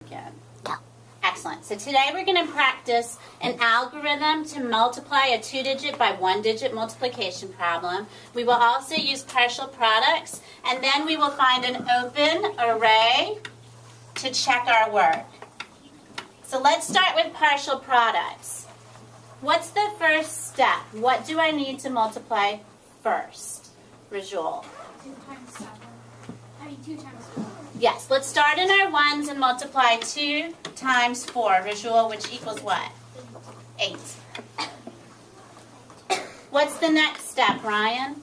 Again. Go. Excellent. So today we're going to practice an algorithm to multiply a 2-digit by 1-digit multiplication problem. We will also use partial products, and then we will find an open array to check our work. So let's start with partial products. What's the first step? What do I need to multiply first? Rajul. 2 times 7. 2 times 4. Yes, let's start in our ones and multiply 2 times 4, Rajul, which equals what? 8. What's the next step, Ryan?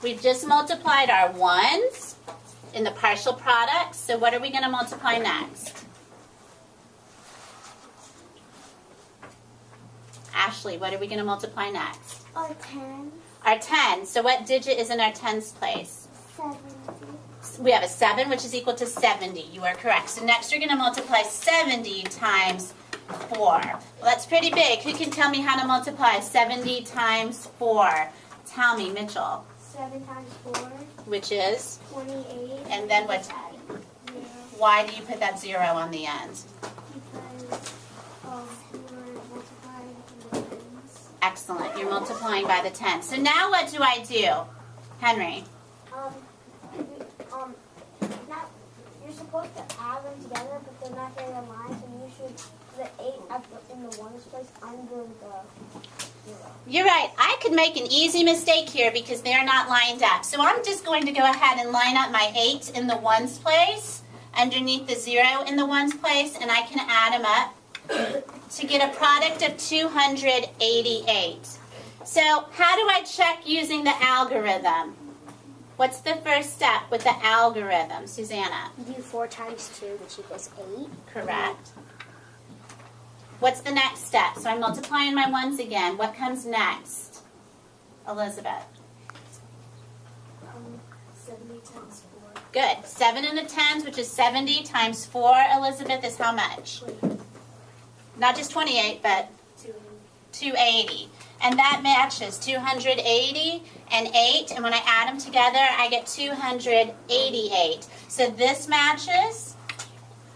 We've just multiplied our ones in the partial products, so what are we going to multiply next? Ashley, what are we going to multiply next? Our 10. Our 10. So what digit is in our tens place? 70. We have a 7, which is equal to 70. You are correct. So next we're going to multiply 70 times 4. Well, that's pretty big. Who can tell me how to multiply 70 times 4? Tell me, Mitchell. 7 times 4. Which is? 28. And then what? 0. Why do you put that 0 on the end? Because we're multiplying the tens. Excellent. You're multiplying by the 10. So now what do I do? Henry. Now you're supposed to add them together, but they're not very aligned, and you should the 8 in the ones place under the 0. You're right. I could make an easy mistake here because they're not lined up. So I'm just going to go ahead and line up my 8 in the ones place underneath the 0 in the ones place, and I can add them up to get a product of 288. So how do I check using the algorithm? What's the first step with the algorithm, Susanna? You do 4 times 2, which equals 8. Correct. What's the next step? So I'm multiplying my ones again. What comes next? Elizabeth. 70 times 4. Good. 7 in the tens, which is 70 times 4, Elizabeth, is how much? Not just 28, but 280. And that matches 280 and 8. And when I add them together, I get 288. So this matches,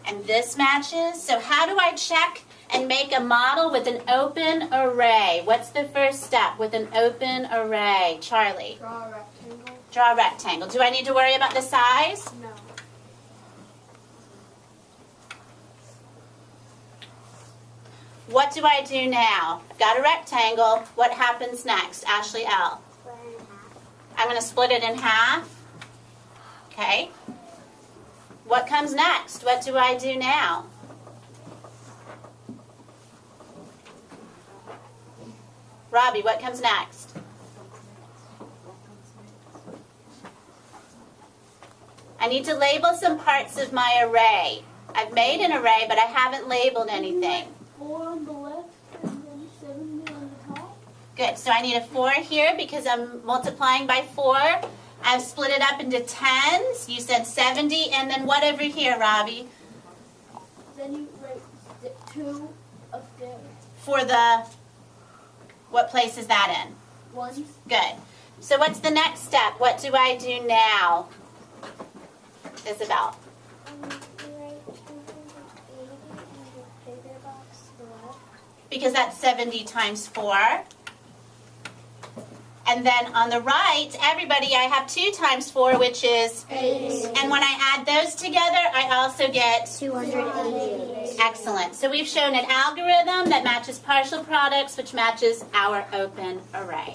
and this matches. So how do I check and make a model with an open array? What's the first step with an open array? Charlie. Draw a rectangle. Draw a rectangle. Do I need to worry about the size? No. What do I do now? I've got a rectangle. What happens next? Ashley L. Split it in half. I'm going to split it in half. Okay. What comes next? What do I do now? Robbie, what comes next? I need to label some parts of my array. I've made an array, but I haven't labeled anything. 4 on the left and then 70 on the top. Good. So I need a 4 here because I'm multiplying by 4. I've split it up into tens. You said 70. And then what over here, Robbie? Then you write 2 up there. For the, what place is that in? Ones. Good. So what's the next step? What do I do now? Isabel. You write 280 in the bigger box to the left. Because that's 70 times 4. And then on the right, everybody, I have 2 times 4, which is 8. And when I add those together, I also get 288. excellent. So we've shown an algorithm that matches partial products, which matches our open array.